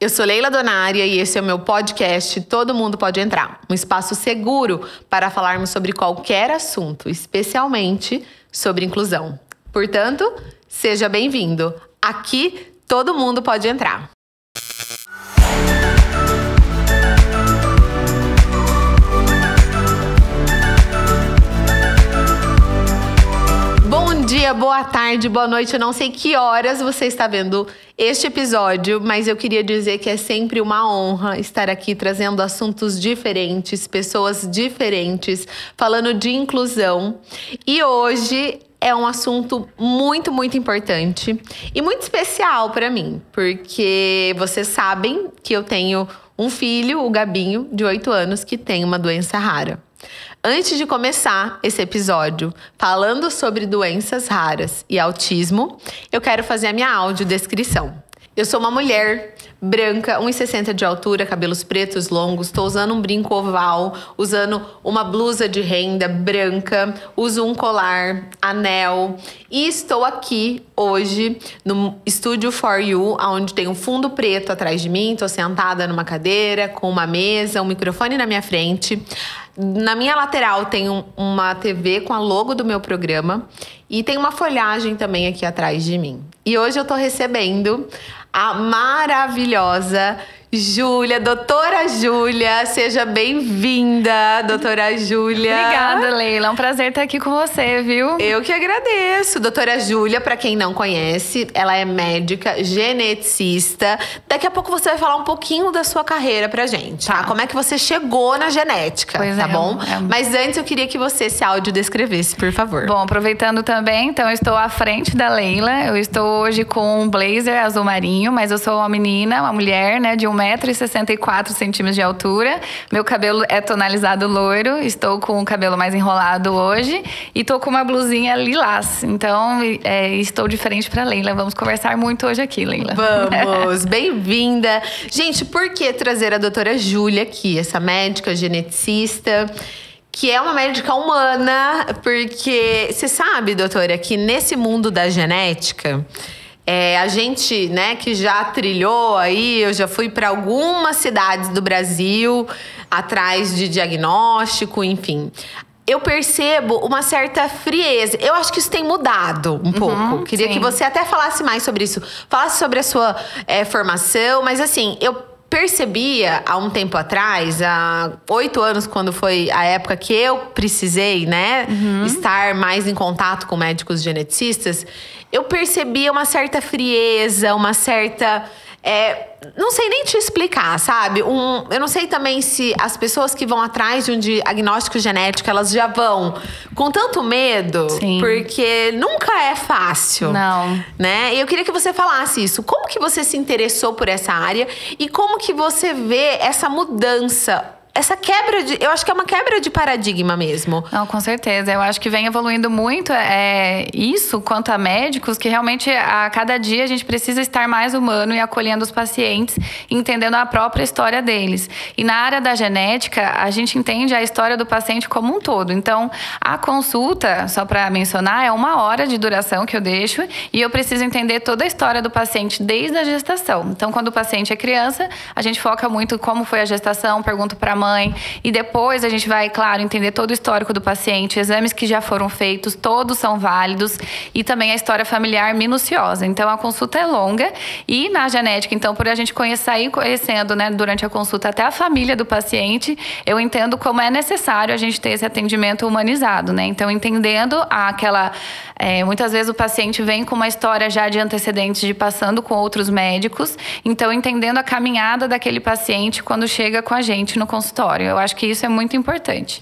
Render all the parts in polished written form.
Eu sou Leila Donária e esse é o meu podcast Todo Mundo Pode Entrar. Um espaço seguro para falarmos sobre qualquer assunto, especialmente sobre inclusão. Portanto, seja bem-vindo. Aqui, todo mundo pode entrar. Bom dia, boa tarde, boa noite. Eu não sei que horas você está vendo este episódio, mas eu queria dizer que é sempre uma honra estar aqui trazendo assuntos diferentes, pessoas diferentes, falando de inclusão. E hoje é um assunto muito, muito importante e muito especial para mim, porque vocês sabem que eu tenho um filho, o Gabinho, de 8 anos, que tem uma doença rara. Antes de começar esse episódio falando sobre doenças raras e autismo, eu quero fazer a minha audiodescrição. Eu sou uma mulher branca, 1,60 de altura, cabelos pretos longos, estou usando um brinco oval, usando uma blusa de renda branca, uso um colar, anel e estou aqui hoje no Studio For You, onde tem um fundo preto atrás de mim, estou sentada numa cadeira com uma mesa, um microfone na minha frente. Na minha lateral tem uma TV com a logo do meu programa e tem uma folhagem também aqui atrás de mim. E hoje eu tô recebendo a maravilhosa Júlia, doutora Júlia. Seja bem-vinda, doutora Júlia. Obrigada, Leila. É um prazer estar aqui com você, viu? Eu que agradeço. Doutora Júlia, para quem não conhece, ela é médica, geneticista. Daqui a pouco você vai falar um pouquinho da sua carreira pra gente, tá? Como é que você chegou na genética, tá bom? Mas antes eu queria que você se audiodescrevesse, por favor. Bom, aproveitando também, então eu estou à frente da Leila. Eu estou hoje com um blazer azul marinho, mas eu sou uma menina, uma mulher, né, de 1,64 m de altura. Meu cabelo é tonalizado loiro. Estou com o cabelo mais enrolado hoje. E estou com uma blusinha lilás. Então, estou diferente para Leila. Vamos conversar muito hoje aqui, Leila. Vamos! Bem-vinda! Gente, por que trazer a doutora Júlia aqui? Essa médica geneticista, que é uma médica humana. Porque você sabe, doutora, que nesse mundo da genética... a gente, né, que já trilhou aí, eu já fui para algumas cidades do Brasil atrás de diagnóstico, enfim. Eu percebo uma certa frieza. Eu acho que isso tem mudado um pouco. Queria que você até falasse mais sobre isso. Falasse sobre a sua formação, mas assim, eu percebia há um tempo atrás, há 8 anos, quando foi a época que eu precisei, né, estar mais em contato com médicos geneticistas, eu percebia uma certa frieza, uma certa... não sei nem te explicar, sabe? Eu não sei também se as pessoas que vão atrás de um diagnóstico genético, elas já vão com tanto medo. Sim. Porque nunca é fácil. Não. Né? E eu queria que você falasse isso. Como que você se interessou por essa área e como que você vê essa mudança? Essa quebra eu acho que é uma quebra de paradigma mesmo. Não, com certeza. Eu acho que vem evoluindo muito isso quanto a médicos, que realmente a cada dia a gente precisa estar mais humano e acolhendo os pacientes, entendendo a própria história deles. E na área da genética, a gente entende a história do paciente como um todo. Então, a consulta, só para mencionar, é 1 hora de duração que eu deixo e eu preciso entender toda a história do paciente desde a gestação. Então, quando o paciente é criança, a gente foca muito como foi a gestação, pergunto para a mãe, e depois a gente vai, claro, entender todo o histórico do paciente, exames que já foram feitos, todos são válidos, e também a história familiar minuciosa. Então, a consulta é longa e na genética, então, por a gente sair conhecendo, né, durante a consulta até a família do paciente, eu entendo como é necessário a gente ter esse atendimento humanizado, né? Então, entendendo muitas vezes o paciente vem com uma história já de antecedentes de passando com outros médicos, então entendendo a caminhada daquele paciente quando chega com a gente no consultório. Eu acho que isso é muito importante.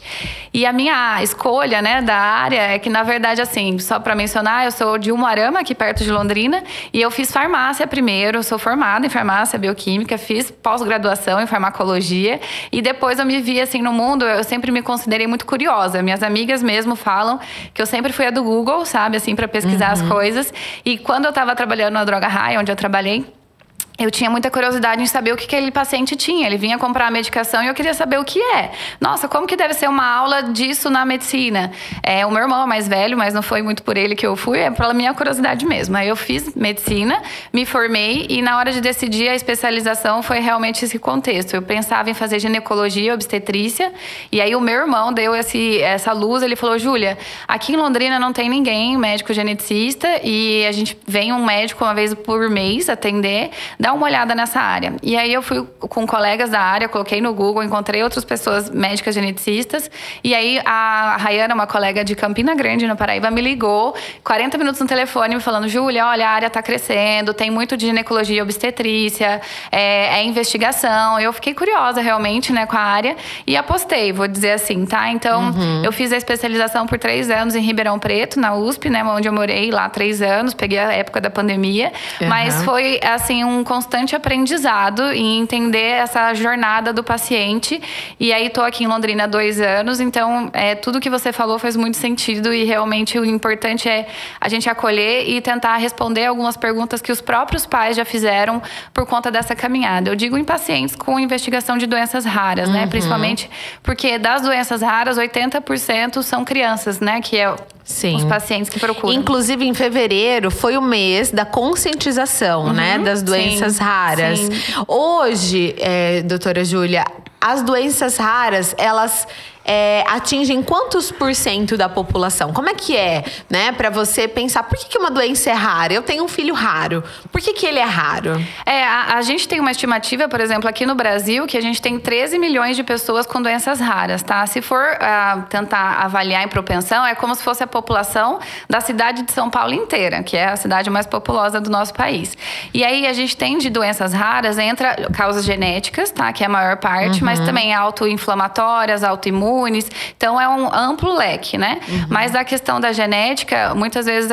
E a minha escolha, né, da área é que, na verdade, assim, só para mencionar, eu sou de Umuarama, aqui perto de Londrina, e eu fiz farmácia primeiro, eu sou formada em farmácia bioquímica, fiz pós-graduação em farmacologia, e depois eu me vi, assim, no mundo, eu sempre me considerei muito curiosa. Minhas amigas mesmo falam que eu sempre fui a do Google, sabe, assim, para pesquisar as coisas. E quando eu estava trabalhando na Droga Raia, onde eu trabalhei, eu tinha muita curiosidade em saber o que aquele paciente tinha. Ele vinha comprar a medicação e eu queria saber o que é. Nossa, como que deve ser uma aula disso na medicina? O meu irmão é mais velho, mas não foi muito por ele que eu fui, é pela minha curiosidade mesmo. Aí eu fiz medicina, me formei e na hora de decidir a especialização foi realmente esse contexto. Eu pensava em fazer ginecologia, obstetrícia, e aí o meu irmão deu essa luz, ele falou, Júlia, aqui em Londrina não tem ninguém, médico geneticista, e a gente vem um médico uma vez por mês atender, dá uma olhada nessa área. E aí eu fui com colegas da área, coloquei no Google, encontrei outras pessoas médicas geneticistas. E aí a Rayana, uma colega de Campina Grande, no Paraíba, me ligou, 40 minutos no telefone, me falando, Júlia, olha, a área tá crescendo, tem muito de ginecologia e obstetrícia, é investigação. Eu fiquei curiosa realmente, né, com a área e apostei, vou dizer assim, tá? Então, eu fiz a especialização por 3 anos em Ribeirão Preto, na USP, né, onde eu morei lá 3 anos, peguei a época da pandemia. Mas foi, assim, um constante aprendizado em entender essa jornada do paciente. E aí, tô aqui em Londrina há 2 anos, então tudo que você falou faz muito sentido e realmente o importante é a gente acolher e tentar responder algumas perguntas que os próprios pais já fizeram por conta dessa caminhada. Eu digo em pacientes com investigação de doenças raras, né? Principalmente porque das doenças raras, 80% são crianças, né? Que é os pacientes que procuram. Inclusive, em fevereiro, foi o mês da conscientização, né? Das doenças raras. Sim. Hoje, doutora Júlia, as doenças raras, elas atingem quantos % da população? Como é que é, né? Pra você pensar, por que uma doença é rara? Eu tenho um filho raro. Por que ele é raro? A gente tem uma estimativa, por exemplo, aqui no Brasil, que a gente tem 13 milhões de pessoas com doenças raras, tá? Se for tentar avaliar em propensão, é como se fosse a população da cidade de São Paulo inteira, que é a cidade mais populosa do nosso país. E aí, a gente tem de doenças raras, entra causas genéticas, tá? Que é a maior parte, mas também autoinflamatórias, autoimunes. Então, é um amplo leque, né? Mas a questão da genética, muitas vezes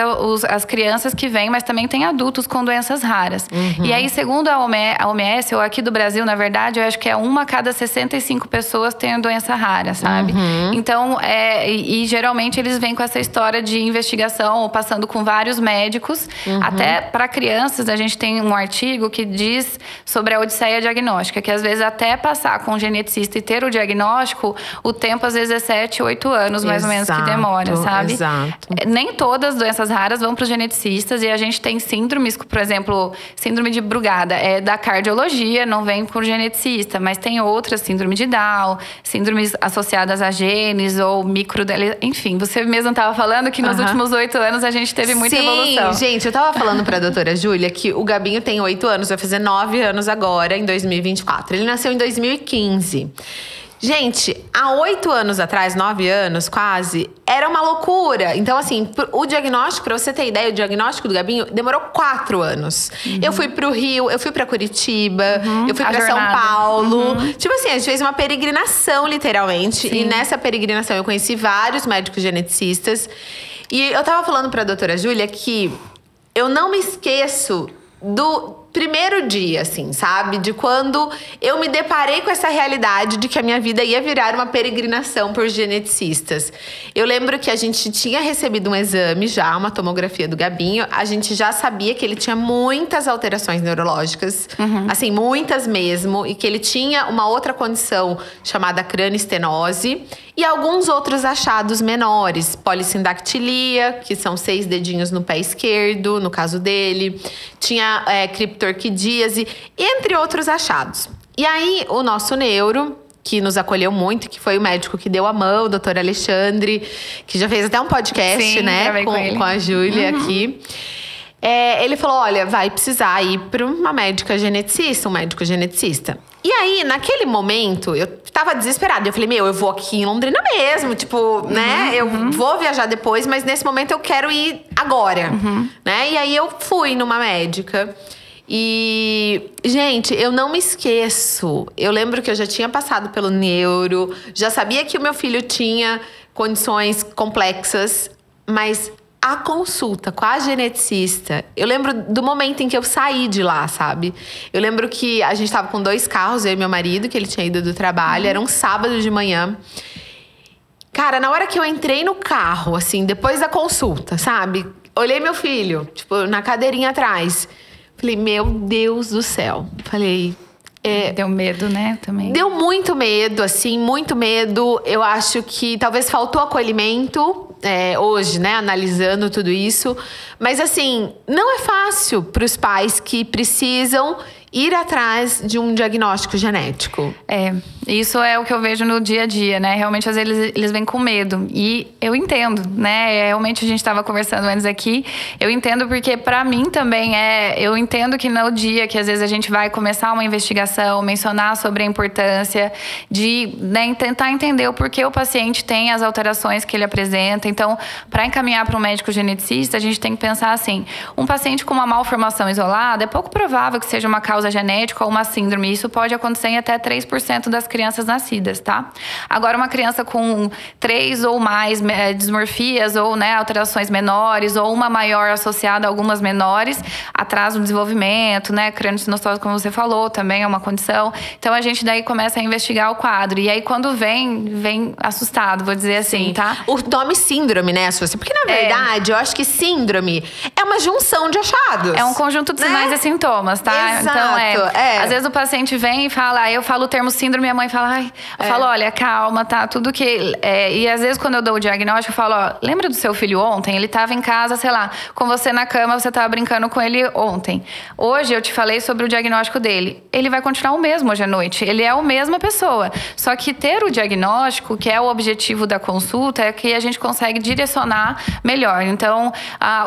as crianças que vêm, mas também tem adultos com doenças raras. E aí, segundo a OMS, ou aqui do Brasil, na verdade, eu acho que é 1 a cada 65 pessoas tem doença rara, sabe? Então, e geralmente eles vêm com essa história de investigação, ou passando com vários médicos. Até para crianças, a gente tem um artigo que diz sobre a odisseia diagnóstica, que às vezes até passar com um geneticista e ter o diagnóstico, o tempo às vezes é 7, 8 anos, mais ou menos, que demora, sabe? Exato. Nem todas as doenças raras vão para os geneticistas, e a gente tem síndromes, por exemplo, síndrome de Brugada, é da cardiologia, não vem por geneticista, mas tem outras, síndrome de Down, síndromes associadas a genes ou enfim, você mesmo estava falando que nos últimos 8 anos a gente teve muita evolução. Sim, gente, eu tava falando pra doutora Júlia que o Gabinho tem 8 anos, vai fazer 9 anos agora, em 2024. Ele nasceu em 2015. Gente, há 8 anos atrás, 9 anos quase, era uma loucura. Então, assim, o diagnóstico, pra você ter ideia, o diagnóstico do Gabinho demorou 4 anos. Eu fui pro Rio, eu fui pra Curitiba, eu fui pra São Paulo. Tipo assim, a gente fez uma peregrinação, literalmente. E nessa peregrinação eu conheci vários médicos geneticistas. E eu tava falando pra doutora Júlia que eu não me esqueço do primeiro dia, assim, sabe? De quando eu me deparei com essa realidade de que a minha vida ia virar uma peregrinação por geneticistas. Eu lembro que a gente tinha recebido um exame já, uma tomografia do Gabinho. A gente já sabia que ele tinha muitas alterações neurológicas, assim, muitas mesmo. E que ele tinha uma outra condição chamada crânioestenose. E alguns outros achados menores. Polissindactilia, que são 6 dedinhos no pé esquerdo, no caso dele. Tinha criptorquidíase, entre outros achados. E aí, o nosso neuro, que nos acolheu muito, que foi o médico que deu a mão, o doutor Alexandre, que já fez até um podcast, né, com a Júlia aqui. Ele falou, olha, vai precisar ir para uma médica geneticista, um médico geneticista. E aí, naquele momento, eu tava desesperada. Eu falei, eu vou aqui em Londrina mesmo, tipo, né? Eu vou viajar depois, mas nesse momento eu quero ir agora, né? E aí, eu fui numa médica. E, gente, eu não me esqueço. Eu lembro que eu já tinha passado pelo neuro, já sabia que o meu filho tinha condições complexas, mas a consulta com a geneticista, eu lembro do momento em que eu saí de lá, sabe? Eu lembro que a gente tava com 2 carros, eu e meu marido, que ele tinha ido do trabalho, era um sábado de manhã. Cara, na hora que eu entrei no carro, assim, depois da consulta, sabe? Olhei meu filho, tipo, na cadeirinha atrás. Falei, meu Deus do céu. Falei... Deu medo, né, também? Deu muito medo, assim, muito medo. Eu acho que talvez faltou acolhimento hoje, né, analisando tudo isso. Mas, assim, não é fácil para os pais que precisam ir atrás de um diagnóstico genético. Isso é o que eu vejo no dia a dia, né? Realmente, às vezes, eles vêm com medo. E eu entendo, né? Realmente, a gente estava conversando antes aqui. Eu entendo porque, para mim, também eu entendo que no dia que, às vezes, a gente vai começar uma investigação, mencionar sobre a importância de, né, tentar entender o porquê o paciente tem as alterações que ele apresenta. Então, para encaminhar para um médico geneticista, a gente tem que pensar assim, um paciente com uma malformação isolada, é pouco provável que seja uma causa genética ou uma síndrome. Isso pode acontecer em até 3% das crianças nascidas, tá? Agora, uma criança com 3 ou mais dismorfias ou, né, alterações menores ou uma maior associada a algumas menores, atraso no desenvolvimento, né, crânio-sinostose, como você falou, também é uma condição. Então, a gente daí começa a investigar o quadro. E aí, quando vem assustado, vou dizer assim, Sim. tá? O nome síndrome, né, Suzy? Porque, na verdade, eu acho que síndrome é uma junção de achados. É um conjunto de sinais, né, e sintomas, tá? Exato. Então, às vezes o paciente vem e fala, aí eu falo o termo síndrome e a mãe fala, eu falo, olha, calma, tá? Tudo que... e às vezes quando eu dou o diagnóstico, eu falo, lembra do seu filho ontem? Ele tava em casa, sei lá, com você na cama, você tava brincando com ele ontem. Hoje eu te falei sobre o diagnóstico dele. Ele vai continuar o mesmo hoje à noite. Ele é a mesma pessoa. Só que ter o diagnóstico, que é o objetivo da consulta, é que a gente consegue direcionar melhor. Então,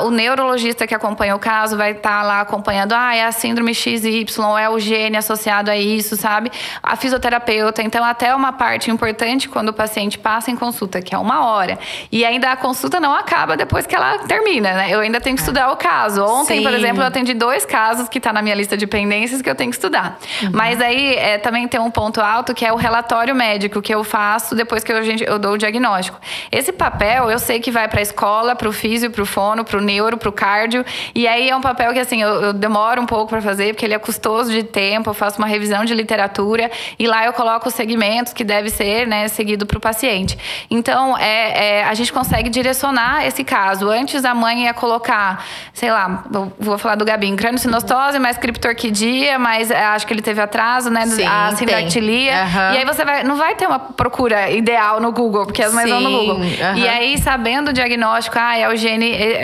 o neurologista que acompanha o caso vai estar lá acompanhando, é a síndrome XY, é o gene associado a isso, sabe? A fisioterapeuta. Então, até uma parte importante quando o paciente passa em consulta, que é 1 hora. E ainda a consulta não acaba depois que ela termina, né? Eu ainda tenho que estudar o caso. Ontem, Sim. por exemplo, eu atendi 2 casos que tá na minha lista de pendências que eu tenho que estudar. Mas aí, também tem um ponto alto, que é o relatório médico que eu faço depois que eu dou o diagnóstico. Esse papel, eu sei que vai pra escola, pro físio, pro fono, pro neuro, pro cardio. E aí, é um papel que, assim, eu demoro um pouco pra fazer, porque ele é custoso de tempo, eu faço uma revisão de literatura e lá eu coloco os segmentos que deve ser, né, seguido para o paciente. Então, a gente consegue direcionar esse caso. Antes a mãe ia colocar, sei lá, vou falar do Gabinho, crânio-sinostose, mais criptorquidia, mas acho que ele teve atraso, né, Sim, a sindactilia. E aí você não vai ter uma procura ideal no Google, porque as mães vão no Google. E aí, sabendo o diagnóstico, é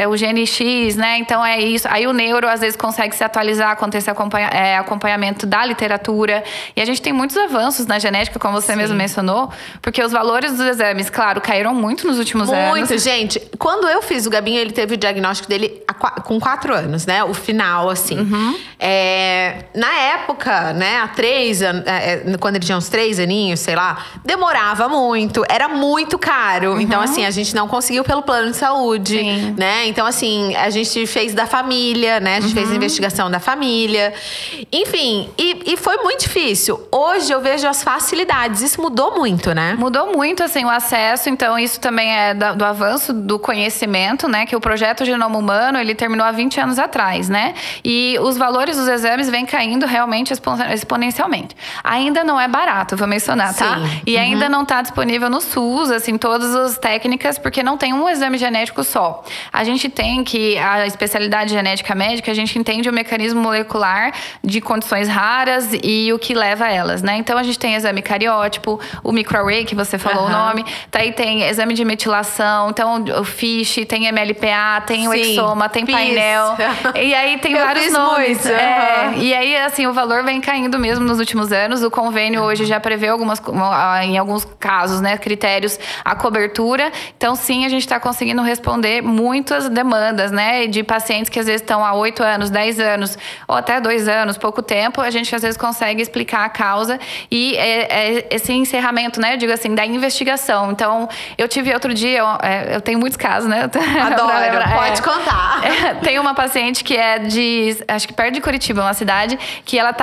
o gene X, né, então é isso. Aí o neuro, às vezes, consegue se atualizar quando esse acompanhamento da literatura. E a gente tem muitos avanços na genética, como você mesmo mencionou, porque os valores dos exames, claro, caíram muito nos últimos anos. Muito, gente. Quando eu fiz o Gabinho, ele teve o diagnóstico dele com 4 anos, né? O final, assim. Na época, né, há 3 anos, quando ele tinha uns 3 aninhos, sei lá, demorava muito, era muito caro. Então, assim, a gente não conseguiu pelo plano de saúde, né? Então, assim, a gente fez da família, né? A gente fez a investigação da família. Enfim, e foi muito difícil. Hoje eu vejo as facilidades. Isso mudou muito, né? Mudou muito, assim, o acesso. Então, isso também é do avanço do conhecimento, né? Que o projeto Genoma Humano, ele terminou há 20 anos atrás, né? E os valores dos exames vêm caindo realmente exponencialmente. Ainda não é barato, vou mencionar, tá? E ainda não está disponível no SUS, assim, todas as técnicas, porque não tem um exame genético só. A gente tem que, a especialidade genética médica, a gente entende o mecanismo molecular de condições raras e o que leva a elas, né? Então, a gente tem exame cariótipo, o microarray, que você falou o nome. Daí tem exame de metilação, então o FISH, tem MLPA, tem o exoma, tem painel. E aí tem vários nomes. E aí, assim, o valor vem caindo mesmo nos últimos anos. O convênio hoje já prevê em alguns casos, né, critérios, a cobertura. Então, sim, a gente está conseguindo responder muitas demandas, né, de pacientes que às vezes estão há 8 anos, 10 anos, ou até 2 anos, pouco tempo. A gente às vezes consegue explicar a causa e esse encerramento, né, eu digo assim, da investigação. Então, eu tive outro dia, eu tenho muitos casos, né? Adoro, pode contar. Tem uma paciente que é acho que perto de Curitiba, uma cidade, que ela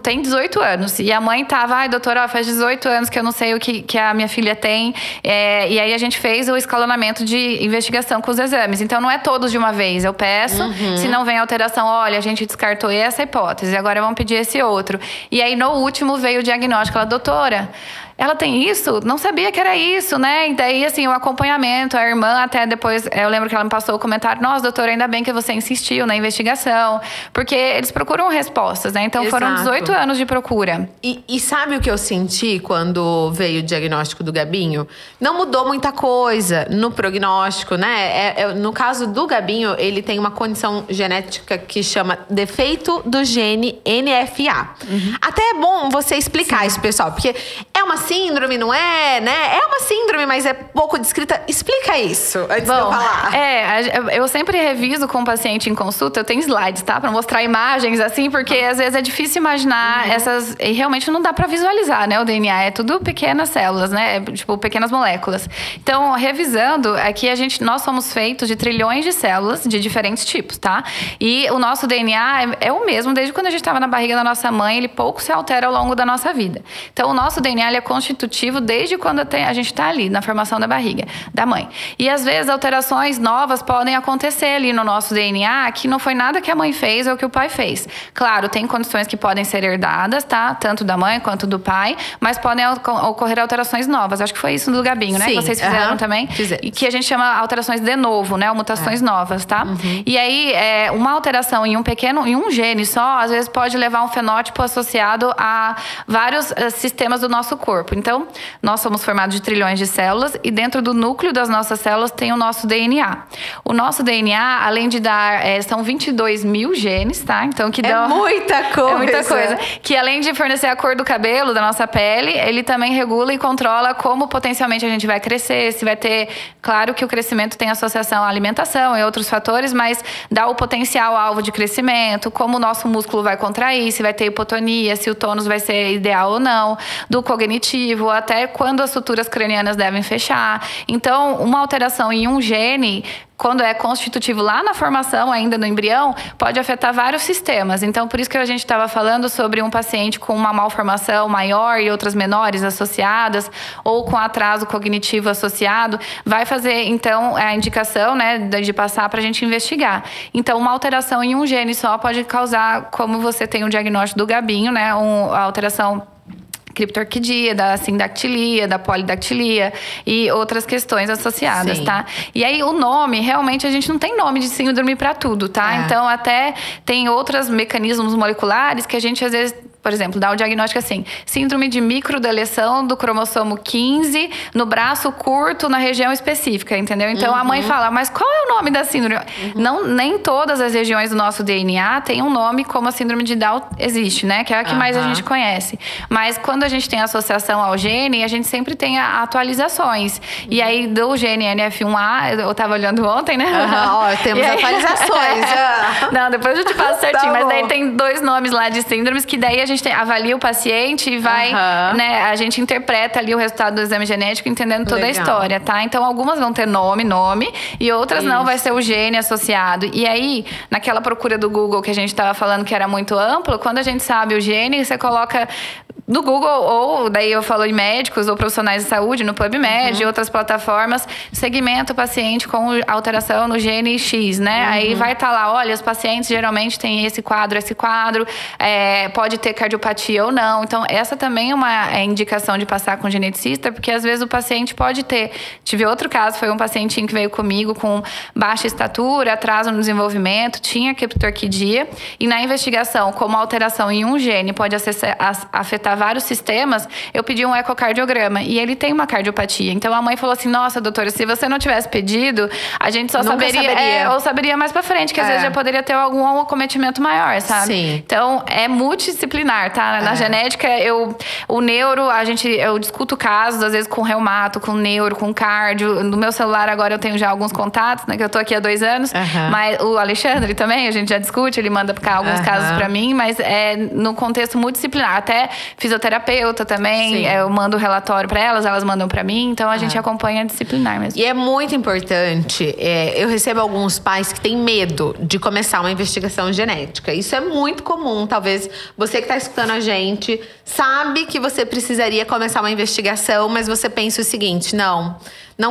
tem 18 anos. E a mãe tava, doutora, faz 18 anos que eu não sei o que a minha filha tem. E aí a gente fez o escalonamento de investigação com os exames. Então, não é todos de uma vez. Eu peço, se não vem alteração, olha, a gente descartou essa hipótese, agora vamos pedir esse outro. E aí, no último, veio o diagnóstico. Ela, doutora, ela tem isso? Não sabia que era isso, né? E daí, assim, o acompanhamento, a irmã até depois, eu lembro que ela me passou o comentário, nossa, doutora, ainda bem que você insistiu na investigação, porque eles procuram respostas, né? Então foram 18 anos de procura. E sabe o que eu senti quando veio o diagnóstico do Gabinho? Não mudou muita coisa no prognóstico, né? No caso do Gabinho, ele tem uma condição genética que chama defeito do gene NFA. Até é bom você explicar isso, pessoal, porque é uma síndrome, não é, né? É uma síndrome, mas é pouco descrita. Explica isso antes de eu falar. Eu sempre reviso com o paciente em consulta, eu tenho slides, tá? Pra mostrar imagens, assim, porque às vezes é difícil imaginar essas... E realmente não dá pra visualizar, né? O DNA é tudo pequenas células, né? Tipo, pequenas moléculas. Então, revisando, aqui nós somos feitos de trilhões de células de diferentes tipos, tá? E o nosso DNA é o mesmo desde quando a gente estava na barriga da nossa mãe, ele pouco se altera ao longo da nossa vida. Então, o nosso DNA ele é constitutivo desde quando a gente está ali, na formação da barriga da mãe. E às vezes alterações novas podem acontecer ali no nosso DNA que não foi nada que a mãe fez ou que o pai fez. Claro, tem condições que podem ser herdadas, tá? Tanto da mãe quanto do pai, mas podem ocorrer alterações novas. Acho que foi isso do Gabinho, né? Sim, que vocês fizeram também. Fizemos. E que a gente chama alterações de novo, né? Ou mutações novas, tá? E aí, uma alteração em um gene só, às vezes pode levar um fenótipo associado a vários sistemas do nosso corpo. Então, nós somos formados de trilhões de células e dentro do núcleo das nossas células tem o nosso DNA. O nosso DNA, além de dar... são 22 mil genes, tá? Então, que dá... muita coisa. É muita coisa. Que além de fornecer a cor do cabelo, da nossa pele, ele também regula e controla como potencialmente a gente vai crescer, se vai ter... Claro que o crescimento tem associação à alimentação e outros fatores, mas dá o potencial alvo de crescimento, como o nosso músculo vai contrair, se vai ter hipotonia, se o tônus vai ser ideal ou não, do cognitivo, até quando as suturas cranianas devem fechar. Então, uma alteração em um gene, quando é constitutivo lá na formação, ainda no embrião, pode afetar vários sistemas. Então, por isso que a gente estava falando sobre um paciente com uma malformação maior e outras menores associadas, ou com atraso cognitivo associado, vai fazer, então, a indicação, né, de passar para a gente investigar. Então, uma alteração em um gene só pode causar, como você tem o diagnóstico do Gabinho, né, a alteração criptorquidia, da sindactilia, da polidactilia e outras questões associadas, Sim. tá? E aí o nome, realmente a gente não tem nome de síndrome para tudo, tá? Então até tem outros mecanismos moleculares que a gente às vezes, por exemplo, dá o diagnóstico assim, síndrome de microdeleção do cromossomo 15 no braço curto na região específica, entendeu? Então a mãe fala, mas qual é o nome da síndrome? Não, nem todas as regiões do nosso DNA têm um nome como a síndrome de Down existe, né? Que é a que mais a gente conhece. Mas quando a gente tem associação ao gene, a gente sempre tem atualizações. E aí do gene NF1A, eu tava olhando ontem, né? Ó, temos atualizações. Não, depois eu te passo certinho. Tá mas daí bom. tem 2 nomes lá de síndromes que daí a gente avalia o paciente e vai, né, a gente interpreta ali o resultado do exame genético entendendo toda a história, tá? Então, algumas vão ter nome, e outras não, vai ser o gene associado. E aí, naquela procura do Google que a gente estava falando que era muito amplo, quando a gente sabe o gene, você coloca no Google, ou daí eu falo em médicos ou profissionais de saúde, no PubMed e outras plataformas, segmenta o paciente com alteração no gene X, né? Aí vai estar lá, olha, os pacientes geralmente têm esse quadro, pode ter cardiopatia ou não. Então, essa também é uma indicação de passar com geneticista, porque às vezes o paciente pode ter. Tive outro caso, foi um pacientinho que veio comigo com baixa estatura, atraso no desenvolvimento, tinha criptorquidia, e na investigação, como a alteração em um gene pode afetar vários sistemas, eu pedi um ecocardiograma e ele tem uma cardiopatia. Então a mãe falou assim, nossa, doutora, se você não tivesse pedido, a gente só saberia. Ou saberia mais pra frente, que às vezes já poderia ter algum acometimento maior, sabe? Sim. Então é multidisciplinar, tá? Na genética, o neuro, eu discuto casos, às vezes com reumato, com neuro, com cardio. No meu celular agora eu tenho já alguns contatos, né? Que eu tô aqui há 2 anos. Mas o Alexandre também, a gente já discute, ele manda alguns casos pra mim, mas é no contexto multidisciplinar. Até fisioterapeuta também, eu mando o relatório pra elas mandam pra mim, então a gente acompanha disciplinar mesmo. E é muito importante, eu recebo alguns pais que têm medo de começar uma investigação genética. Isso é muito comum, talvez você que está escutando a gente sabe que você precisaria começar uma investigação, mas você pensa o seguinte, não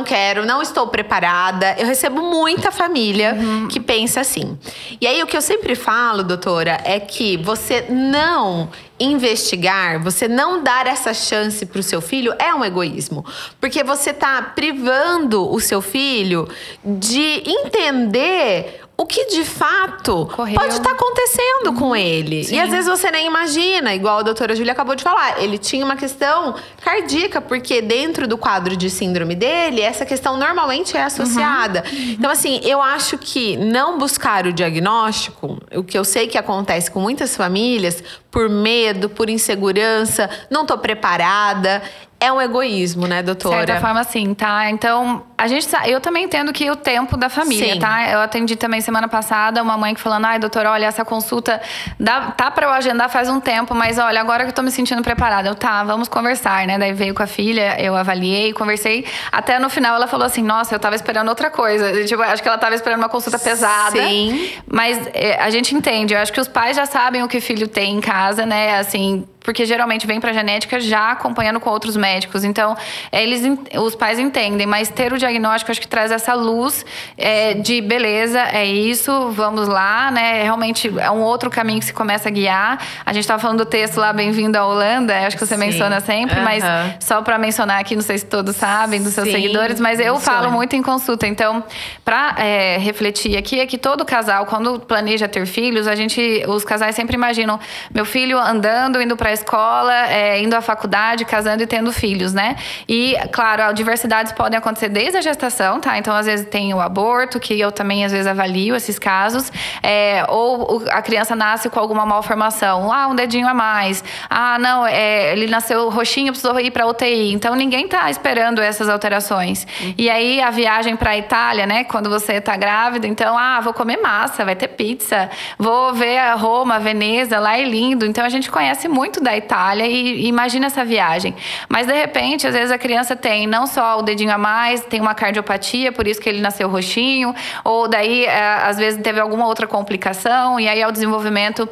quero, não estou preparada. Eu recebo muita família que pensa assim. E aí, o que eu sempre falo, doutora, é que você não investigar, você não dar essa chance para o seu filho é um egoísmo. Porque você está privando o seu filho de entender o que de fato pode estar acontecendo com ele. Sim. E às vezes você nem imagina, igual a doutora Júlia acabou de falar. Ele tinha uma questão cardíaca, porque dentro do quadro de síndrome dele, essa questão normalmente é associada. Então, assim, eu acho que não buscar o diagnóstico, o que eu sei que acontece com muitas famílias, por medo, por insegurança, não tô preparada. É um egoísmo, né, doutora? De certa forma, sim, tá? Então, eu também entendo que o tempo da família, Sim. tá? Eu atendi também semana passada uma mãe que falando, ai, doutora, olha, essa consulta tá pra eu agendar faz um tempo, mas olha, agora que eu tô me sentindo preparada. Eu, tá, vamos conversar, né? Daí veio com a filha, eu avaliei, conversei. Até no final ela falou assim, nossa, eu tava esperando outra coisa. Tipo, acho que ela tava esperando uma consulta pesada. Sim. Mas a gente entende, eu acho que os pais já sabem o que o filho tem em casa, né? Assim, porque geralmente vem pra genética já acompanhando com outros médicos. Então, os pais entendem, mas ter o diagnóstico acho que traz essa luz de beleza, é isso, vamos lá, né? Realmente é um outro caminho que se começa a guiar. A gente tava falando do texto lá, Bem-vindo à Holanda, acho que você menciona sempre, mas só pra mencionar aqui, não sei se todos sabem, dos seus seguidores, mas eu falo muito em consulta. Então, pra refletir aqui, é que todo casal, quando planeja ter filhos, os casais sempre imaginam meu filho andando, indo pra escola, indo à faculdade, casando e tendo filhos, né? E, claro, diversidades podem acontecer desde a gestação, tá? Então, às vezes, tem o aborto, que eu também, às vezes, avalio esses casos. Ou a criança nasce com alguma malformação. Um dedinho a mais. Não, ele nasceu roxinho, precisou ir pra UTI. Então, ninguém tá esperando essas alterações. E aí, a viagem pra Itália, né? Quando você tá grávida, então, vou comer massa, vai ter pizza. Vou ver a Roma, Veneza, lá é lindo. Então, a gente conhece muito da Itália e imagina essa viagem. Mas, de repente, às vezes a criança tem não só o dedinho a mais, tem uma cardiopatia, por isso que ele nasceu roxinho, ou daí, às vezes, teve alguma outra complicação, e aí, ao desenvolvimento,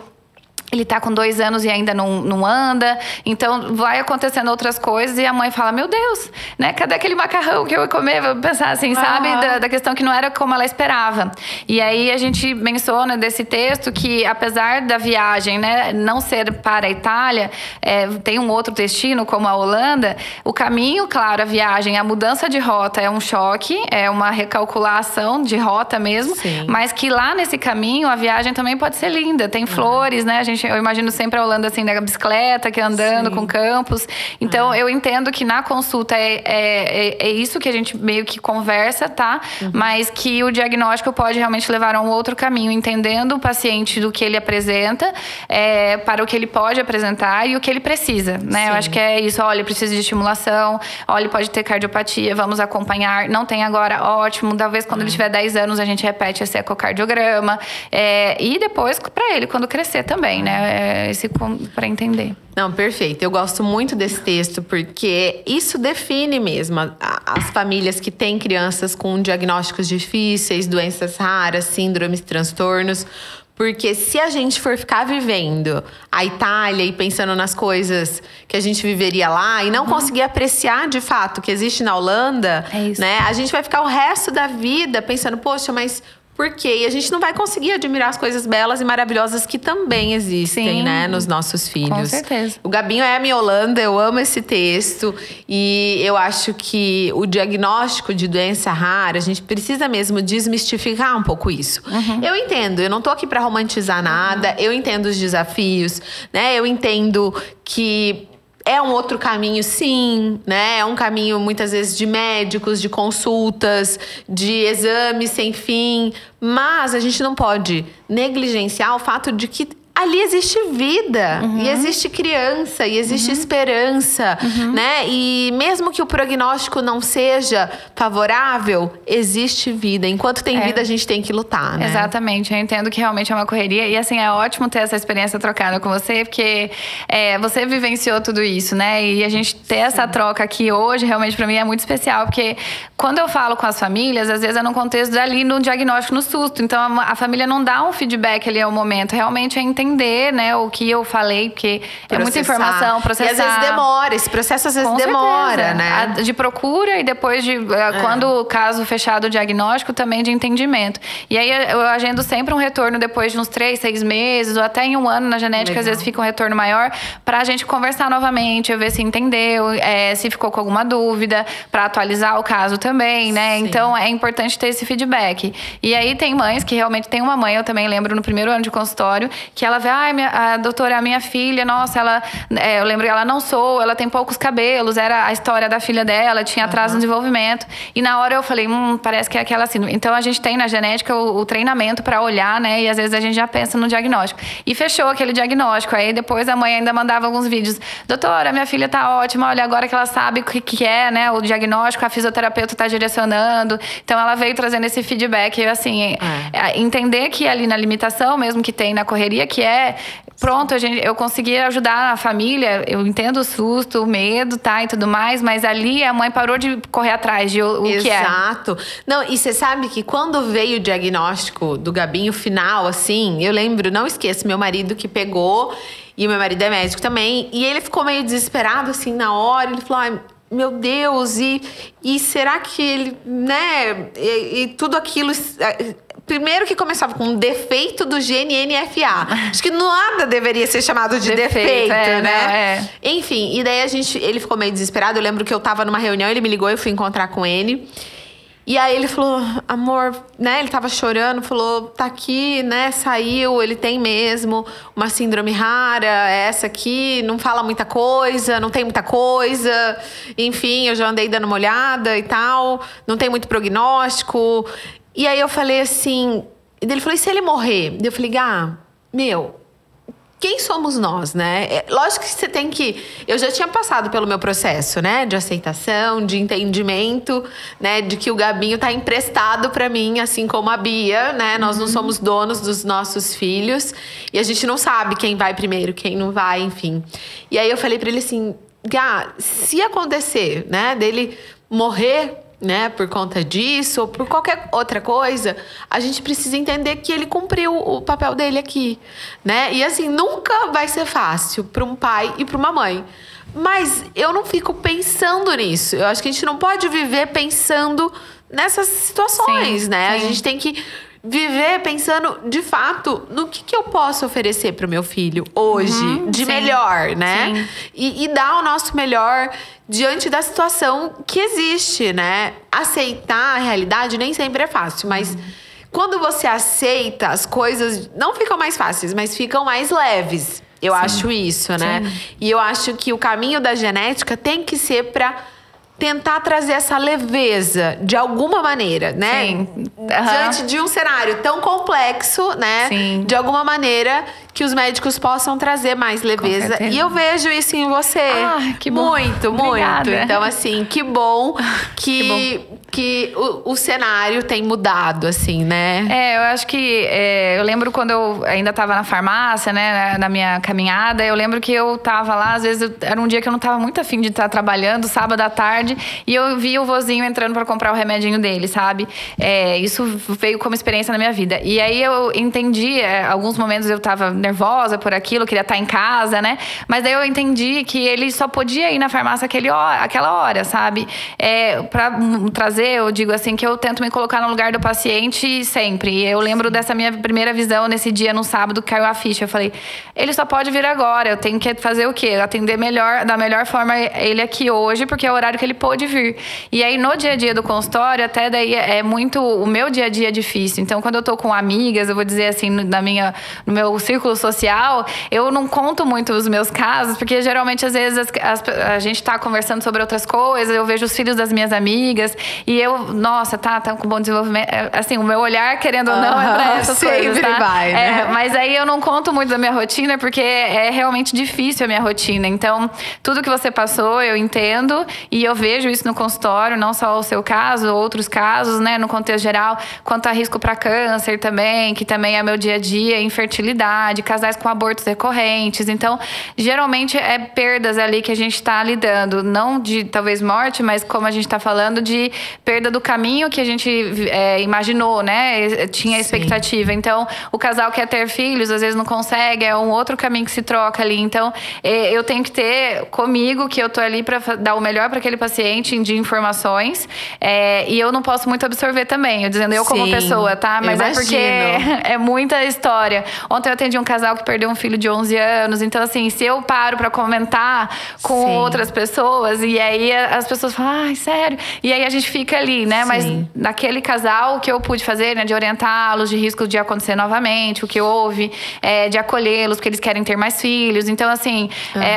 ele tá com 2 anos e ainda não anda. Então, vai acontecendo outras coisas e a mãe fala, meu Deus, né? Cadê aquele macarrão que eu ia comer? Vou pensar assim, sabe? Da questão que não era como ela esperava. E aí, a gente menciona desse texto que, apesar da viagem, né, não ser para a Itália, tem um outro destino, como a Holanda, o caminho, claro, a viagem, a mudança de rota é um choque, é uma recalculação de rota mesmo, Sim. Mas que lá nesse caminho, a viagem também pode ser linda. Tem flores, né? Eu imagino sempre a Holanda assim, da bicicleta, que andando com campos. Então, eu entendo que na consulta é isso que a gente meio que conversa, tá? Mas que o diagnóstico pode realmente levar a um outro caminho, entendendo o paciente do que ele apresenta, para o que ele pode apresentar e o que ele precisa, né? Sim. Eu acho que é isso. Olha, ele precisa de estimulação. Olha, ele pode ter cardiopatia, vamos acompanhar. Não tem agora, ótimo. Talvez quando ele tiver 10 anos, a gente repete esse ecocardiograma. E depois, para ele, quando crescer também, né? Para entender. Não, perfeito. Eu gosto muito desse texto porque isso define mesmo as famílias que têm crianças com diagnósticos difíceis, doenças raras, síndromes, transtornos. Porque se a gente for ficar vivendo a Itália e pensando nas coisas que a gente viveria lá e não conseguir apreciar de fato o que existe na Holanda, né? A gente vai ficar o resto da vida pensando, poxa, mas por quê? E a gente não vai conseguir admirar as coisas belas e maravilhosas que também existem, né, nos nossos filhos. Com certeza. O Gabinho é a minha Holanda, eu amo esse texto. E eu acho que o diagnóstico de doença rara, a gente precisa mesmo desmistificar um pouco isso. Eu entendo, eu não tô aqui para romantizar nada, eu entendo os desafios, né? Eu entendo que é um outro caminho, sim, né? É um caminho, muitas vezes, de médicos, de consultas, de exames sem fim. Mas a gente não pode negligenciar o fato de que ali existe vida, e existe criança, e existe esperança, né? E mesmo que o prognóstico não seja favorável, existe vida. Enquanto tem vida, a gente tem que lutar, né? Exatamente, eu entendo que realmente é uma correria. E assim, é ótimo ter essa experiência trocada com você, porque você vivenciou tudo isso, né? E a gente ter essa troca aqui hoje, realmente pra mim é muito especial, porque quando eu falo com as famílias, às vezes é no contexto dali, no diagnóstico, no susto. Então, a família não dá um feedback ali ao momento, realmente é entender entender, né, o que eu falei, porque é muita informação, processar. E às vezes demora, esse processo às vezes demora, né? De procura e depois quando o caso fechado o diagnóstico, também de entendimento. E aí eu agendo sempre um retorno depois de uns 3, 6 meses, ou até em 1 ano na genética, às vezes fica um retorno maior, pra gente conversar novamente, eu ver se entendeu, se ficou com alguma dúvida, pra atualizar o caso também, né? Sim. Então é importante ter esse feedback. E aí tem mães que realmente, tem uma mãe, eu também lembro no primeiro ano de consultório, que ela vê, a doutora, a minha filha, nossa, ela, eu lembro, ela não soa, ela tem poucos cabelos, era a história da filha dela, tinha atraso no desenvolvimento. E na hora eu falei, parece que é aquela síndrome. Então a gente tem na genética o treinamento pra olhar, né? E às vezes a gente já pensa no diagnóstico. E fechou aquele diagnóstico. Aí depois a mãe ainda mandava alguns vídeos. Doutora, minha filha tá ótima, olha, agora que ela sabe o que é, né? O diagnóstico, a fisioterapeuta tá direcionando. Então ela veio trazendo esse feedback. E assim, entender que ali na limitação, mesmo que tem na correria, que pronto, eu consegui ajudar a família, eu entendo o susto, o medo, tá, e tudo mais, mas ali a mãe parou de correr atrás de o que é. Exato. Não, e você sabe que quando veio o diagnóstico do Gabinho final, assim, eu lembro, não esqueço, meu marido que pegou, e meu marido é médico também, e ele ficou meio desesperado, assim, na hora, ele falou, ai, meu Deus, e será que ele, né, e tudo aquilo... Primeiro que começava com um defeito do gene NFA. Acho que nada deveria ser chamado de defeito, né? Enfim, e daí ele ficou meio desesperado. Eu lembro que eu tava numa reunião, ele me ligou, eu fui encontrar com ele. E aí ele falou, amor, né? Ele tava chorando, falou, tá aqui, né? Saiu, ele tem mesmo uma síndrome rara, essa aqui, não fala muita coisa, não tem muita coisa. Enfim, eu já andei dando uma olhada e tal, não tem muito prognóstico. E aí eu falei assim, ele falou, e se ele morrer? Eu falei, quem somos nós, né? Lógico que você tem que... Eu já tinha passado pelo meu processo, né? De aceitação, de entendimento, né? De que o Gabinho tá emprestado pra mim, assim como a Bia, né? Nós não somos donos dos nossos filhos. E a gente não sabe quem vai primeiro, quem não vai, enfim. E aí eu falei pra ele assim, se acontecer, né? Dele morrer... né, por conta disso ou por qualquer outra coisa, a gente precisa entender que ele cumpriu o papel dele aqui, né? E assim, nunca vai ser fácil para um pai e para uma mãe. Mas eu não fico pensando nisso. Eu acho que a gente não pode viver pensando nessas situações, né? Sim. A gente tem que viver pensando, de fato, no que eu posso oferecer para o meu filho hoje, de melhor, né? E dar o nosso melhor diante da situação que existe, né? Aceitar a realidade nem sempre é fácil, mas quando você aceita, as coisas não ficam mais fáceis, mas ficam mais leves. Eu acho isso, né? E eu acho que o caminho da genética tem que ser para tentar trazer essa leveza de alguma maneira, né? Diante de um cenário tão complexo, né? De alguma maneira que os médicos possam trazer mais leveza. E eu vejo isso em você. Que bom. Muito, Obrigada. muito. Então, assim, que bom que o cenário tem mudado, assim, né? Eu acho que... eu lembro quando eu ainda estava na farmácia, né? Na minha caminhada. Eu lembro que eu tava lá, às vezes era um dia que eu não tava muito afim de estar trabalhando, sábado à tarde. E eu vi o vozinho entrando para comprar o remedinho dele, sabe? Isso veio como experiência na minha vida. E aí eu entendi, alguns momentos eu tava nervosa por aquilo, queria estar em casa, né? Mas daí eu entendi que ele só podia ir na farmácia aquela hora, sabe? Pra trazer, eu digo assim, que eu tento me colocar no lugar do paciente sempre. E eu lembro dessa minha primeira visão nesse dia, no sábado, que caiu a ficha. Eu falei, ele só pode vir agora, eu tenho que fazer o quê? Atender da melhor forma ele aqui hoje, porque é o horário que ele pôde vir. E aí, no dia a dia do consultório, até daí é muito... O meu dia a dia é difícil. Então, quando eu tô com amigas, eu vou dizer assim, no meu círculo social, eu não conto muito os meus casos, porque geralmente, às vezes, a gente tá conversando sobre outras coisas, eu vejo os filhos das minhas amigas, e eu, nossa, tá com bom desenvolvimento. Assim, o meu olhar, querendo ou não, é pra essas coisas, tá? Vai, né? Mas aí eu não conto muito da minha rotina, porque é realmente difícil a minha rotina. Então, tudo que você passou, eu entendo, e eu vejo isso no consultório, não só o seu caso, outros casos, né, no contexto geral, quanto a risco para câncer também, que também é meu dia a dia, infertilidade, casais com abortos recorrentes. Então, geralmente é perdas ali que a gente está lidando, não de talvez morte, mas como a gente está falando, de perda do caminho que a gente imaginou, né? Tinha expectativa. Então, o casal quer ter filhos, às vezes não consegue, é um outro caminho que se troca ali. Então, eu tenho que ter comigo que eu tô ali para dar o melhor para aquele paciente de informações. E eu não posso muito absorver também, eu dizendo como pessoa, tá? Mas é porque é muita história. Ontem eu atendi um casal que perdeu um filho de 11 anos. Então, assim, se eu paro para comentar com outras pessoas, e aí as pessoas falam, ai, sério? E aí a gente fica ali, né? Mas naquele casal, o que eu pude fazer, né? De orientá-los, de risco de acontecer novamente, o que houve, de acolhê-los, porque eles querem ter mais filhos. Então, assim,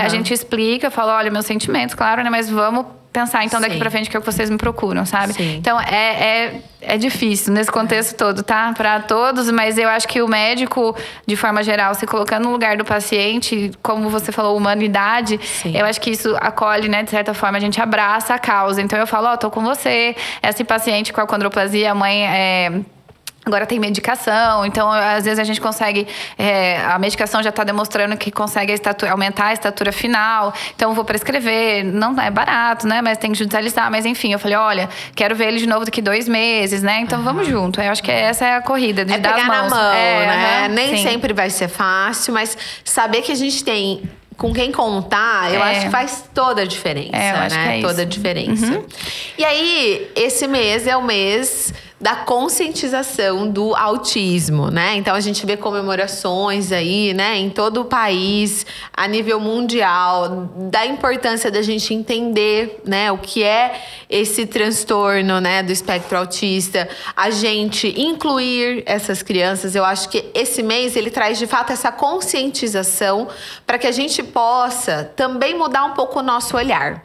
a gente explica, fala, olha, meus sentimentos, claro, né? Mas vamos pensar, então, daqui pra frente, que é o que vocês me procuram, sabe? Então, é difícil nesse contexto todo, tá? Pra todos, mas eu acho que o médico, de forma geral, se colocando no lugar do paciente, como você falou, humanidade, eu acho que isso acolhe, né? De certa forma, a gente abraça a causa. Então, eu falo, tô com você, esse paciente com a achondroplasia, a mãe agora tem medicação, então às vezes a gente consegue, a medicação já está demonstrando que consegue aumentar a estatura final, então eu vou prescrever, não é barato, né, mas tem que judicializar, mas enfim, eu falei, olha, quero ver ele de novo daqui 2 meses, né, então vamos junto, eu acho que essa é a corrida, de dar as mãos. Pegar na mão, né, nem sempre vai ser fácil, mas saber que a gente tem com quem contar, eu acho que faz toda a diferença, né, toda a diferença. E aí, esse mês é o mês da conscientização do autismo, né? Então a gente vê comemorações aí, né, em todo o país, a nível mundial, da importância da gente entender, né, o que é esse transtorno, né, do espectro autista, a gente incluir essas crianças. Eu acho que esse mês ele traz de fato essa conscientização para que a gente possa também mudar um pouco o nosso olhar.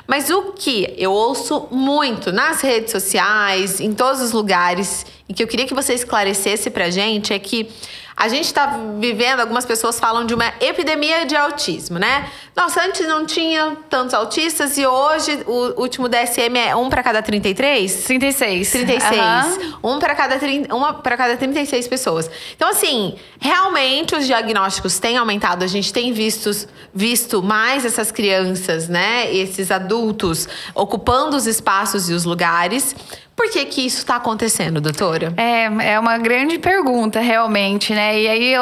Mas o que eu ouço muito nas redes sociais, em todos os lugares, e que eu queria que você esclarecesse pra gente, é que a gente está vivendo, algumas pessoas falam de uma epidemia de autismo, né? Nossa, antes não tinha tantos autistas e hoje o último DSM é 1 para cada 33? 36. 36. Um para cada 36 pessoas. Então, assim, realmente os diagnósticos têm aumentado. A gente tem visto mais essas crianças, né? Esses adultos ocupando os espaços e os lugares. Por que que isso está acontecendo, doutora? É uma grande pergunta, realmente, né? E aí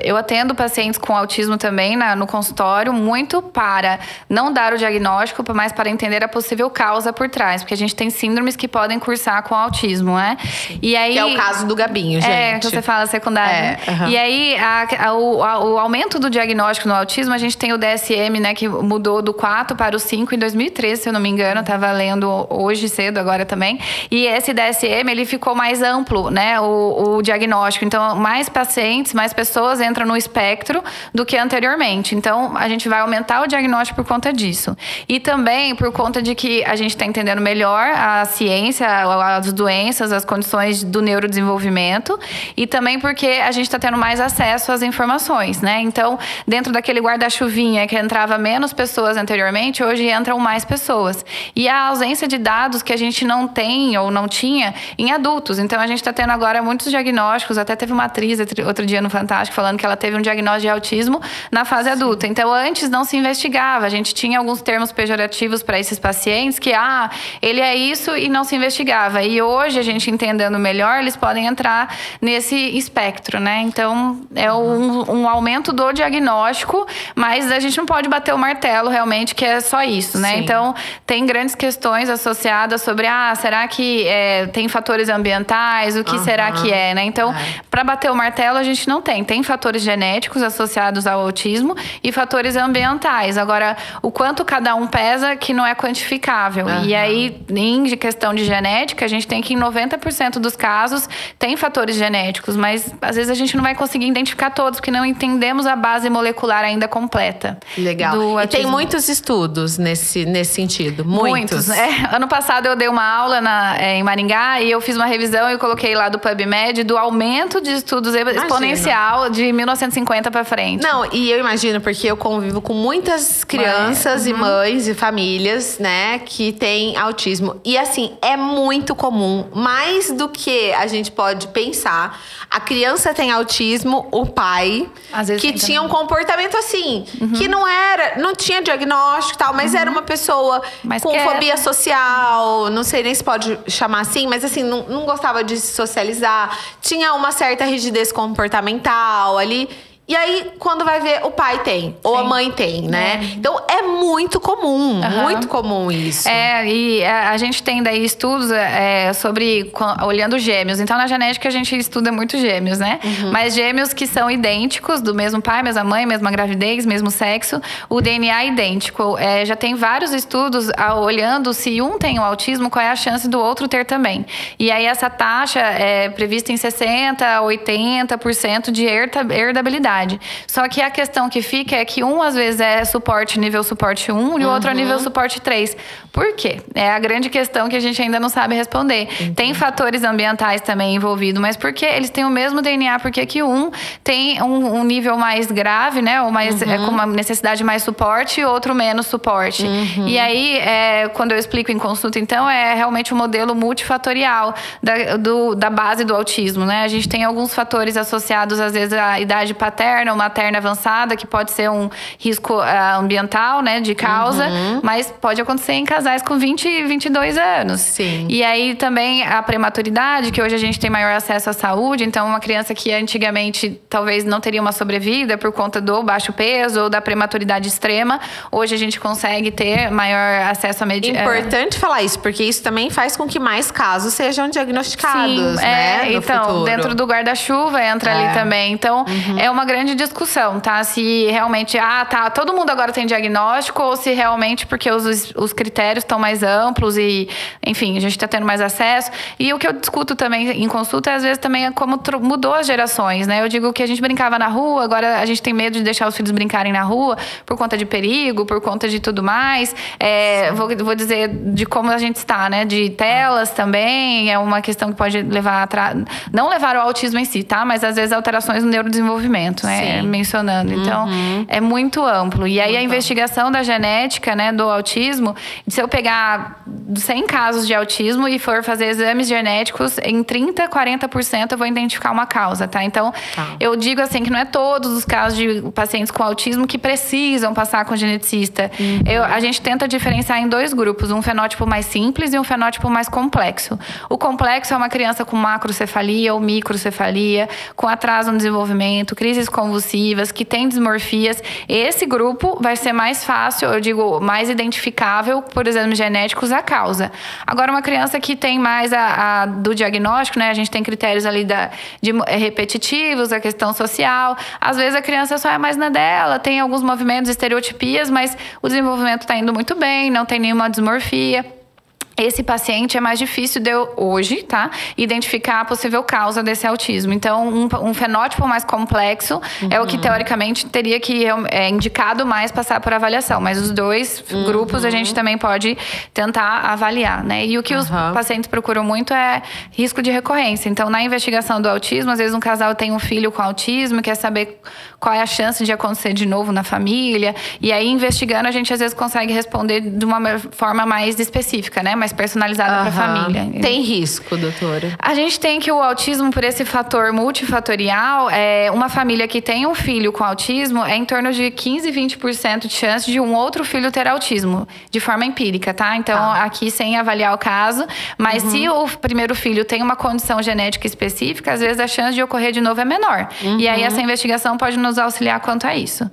eu atendo pacientes com autismo também no consultório, muito para não dar o diagnóstico, mas para entender a possível causa por trás. Porque a gente tem síndromes que podem cursar com autismo, né? E aí, que é o caso do Gabinho, gente. Que você fala secundário. E aí, o aumento do diagnóstico no autismo, a gente tem o DSM, né? Que mudou do 4 para o 5 em 2013, se eu não me engano. Eu tava lendo hoje cedo, agora também. E esse DSM, ele ficou mais amplo, né, o diagnóstico. Então, mais pacientes, mais pessoas entram no espectro do que anteriormente. Então, a gente vai aumentar o diagnóstico por conta disso. E também por conta de que a gente está entendendo melhor a ciência, as doenças, as condições do neurodesenvolvimento. E também porque a gente está tendo mais acesso às informações, né? Então, dentro daquele guarda-chuvinha que entrava menos pessoas anteriormente, hoje entram mais pessoas. E a ausência de dados que a gente não tem ou não tinha em adultos. Então, a gente está tendo agora muitos diagnósticos. Até teve uma atriz outro dia no Fantástico falando que ela teve um diagnóstico de autismo na fase adulta. Então, antes não se investigava. A gente tinha alguns termos pejorativos para esses pacientes que, ele é isso e não se investigava. E hoje, a gente entendendo melhor, eles podem entrar nesse espectro, né? Então, é um aumento do diagnóstico, mas a gente não pode bater o martelo realmente que é só isso, né? Sim. Então, tem grandes questões associadas sobre, será que tem fatores ambientais? O que será que é, né? Então, para bater o martelo, a gente não tem. Tem fatores genéticos associados ao autismo e fatores ambientais. Agora, o quanto cada um pesa que não é quantificável. E aí, em questão de genética, a gente tem que em 90% dos casos tem fatores genéticos, mas às vezes a gente não vai conseguir identificar todos, porque não entendemos a base molecular ainda completa. Legal. E tem muitos estudos nesse sentido. Muitos. Ano passado eu dei uma aula em Maringá e eu fiz uma revisão e eu coloquei lá do PubMed do aumento de estudos exponencial de 1950 para frente. Não, e eu imagino, porque eu convivo com muitas crianças e mães e famílias, né, que têm autismo. E assim, é muito comum, mais do que a gente pode pensar. A criança tem autismo, o pai, às vezes que tinha um comportamento assim, que não tinha diagnóstico e tal, mas era uma pessoa com fobia social, não sei nem se pode chamar assim, mas assim, não gostava de se socializar, tinha uma certa rigidez comportamental ali. E aí, quando vai ver, o pai tem, ou a mãe tem, né? Então, é muito comum isso. E a gente tem daí estudos sobre, olhando gêmeos. Então, na genética, a gente estuda muito gêmeos, né? Mas gêmeos que são idênticos, do mesmo pai, mesma mãe, mesma gravidez, mesmo sexo, o DNA é idêntico. Já tem vários estudos olhando se um tem o autismo, qual é a chance do outro ter também. E aí, essa taxa é prevista em 60%, 80% de herdabilidade. Só que a questão que fica é que um, às vezes, é suporte nível suporte 1 e o outro é nível suporte 3. Por quê? É a grande questão que a gente ainda não sabe responder. Tem fatores ambientais também envolvidos, mas por que eles têm o mesmo DNA? Por que um tem um nível mais grave, né? Ou mais, com uma necessidade de mais suporte e outro menos suporte. E aí, quando eu explico em consulta, então, é realmente um modelo multifatorial da base do autismo, né? A gente tem alguns fatores associados, às vezes, à idade paterna ou materna avançada, que pode ser um risco ambiental, né, de causa, mas pode acontecer em casais com 20 e 22 anos. Sim. E aí também a prematuridade, que hoje a gente tem maior acesso à saúde, então uma criança que antigamente talvez não teria uma sobrevida por conta do baixo peso ou da prematuridade extrema, hoje a gente consegue ter maior acesso a Importante falar isso, porque isso também faz com que mais casos sejam diagnosticados, né, no então, futuro. Dentro do guarda-chuva entra ali também. Então, é uma grande discussão, tá? Se realmente, todo mundo agora tem diagnóstico ou se realmente porque os critérios estão mais amplos e, enfim, a gente tá tendo mais acesso. E o que eu discuto também em consulta, às vezes, também é como mudou as gerações, né? Eu digo que a gente brincava na rua, agora a gente tem medo de deixar os filhos brincarem na rua por conta de perigo, por conta de tudo mais. Vou dizer de como a gente está, né? De telas também, é uma questão que pode levar não levar ao autismo em si, tá? Mas às vezes alterações no neurodesenvolvimento, né? Mencionando. Então, é muito amplo. E aí, a investigação da genética, né, do autismo, se eu pegar 100 casos de autismo e for fazer exames genéticos, em 30%, 40% eu vou identificar uma causa, tá? Então, eu digo assim, que não é todos os casos de pacientes com autismo que precisam passar com geneticista. A gente tenta diferenciar em dois grupos, um fenótipo mais simples e um fenótipo mais complexo. O complexo é uma criança com macrocefalia ou microcefalia, com atraso no desenvolvimento, crises convulsivas, que tem dismorfias. Esse grupo vai ser mais fácil, eu digo, mais identificável por exames genéticos a causa. Agora, uma criança que tem mais do diagnóstico, né? A gente tem critérios ali repetitivos, a questão social. Às vezes a criança só é mais na dela, tem alguns movimentos, estereotipias, mas o desenvolvimento está indo muito bem, não tem nenhuma dismorfia. Esse paciente é mais difícil de eu, hoje, tá, identificar a possível causa desse autismo. Então, um fenótipo mais complexo é o que, teoricamente, teria que indicado mais passar por avaliação. Mas os dois grupos a gente também pode tentar avaliar, né? E o que os pacientes procuram muito é risco de recorrência. Então, na investigação do autismo, às vezes um casal tem um filho com autismo, quer saber qual é a chance de acontecer de novo na família. E aí, investigando, a gente às vezes consegue responder de uma forma mais específica, né? Mais personalizada para a família. Tem risco, doutora? A gente tem que o autismo, por esse fator multifatorial, uma família que tem um filho com autismo é em torno de 15, 20% de chance de um outro filho ter autismo, de forma empírica, tá? Então, aqui sem avaliar o caso, mas se o primeiro filho tem uma condição genética específica, às vezes a chance de ocorrer de novo é menor. E aí essa investigação pode nos auxiliar quanto a isso.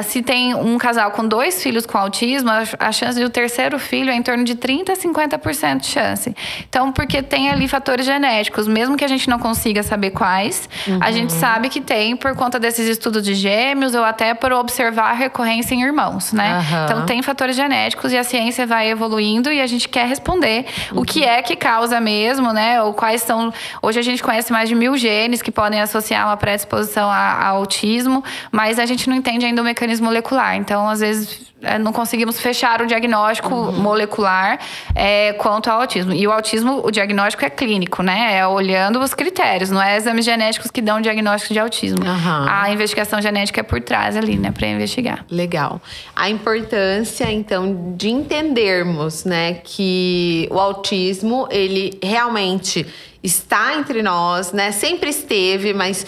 Se tem um casal com 2 filhos com autismo, a chance de o terceiro filho é em torno de 30% a 50% de chance. Então, porque tem ali fatores genéticos, mesmo que a gente não consiga saber quais, a gente sabe que tem por conta desses estudos de gêmeos ou até por observar recorrência em irmãos, né? Então, tem fatores genéticos e a ciência vai evoluindo e a gente quer responder o que é que causa mesmo, né? Ou quais são... Hoje a gente conhece mais de 1000 genes que podem associar uma predisposição a autismo, mas a gente não entende ainda o mecanismo molecular. Então, às vezes, não conseguimos fechar o diagnóstico molecular, lugar quanto ao autismo. E o autismo, o diagnóstico é clínico, né? É olhando os critérios, não é exames genéticos que dão o diagnóstico de autismo. A investigação genética é por trás ali, né? Para investigar. Legal. A importância, então, de entendermos, né, que o autismo, ele realmente está entre nós, né? Sempre esteve, mas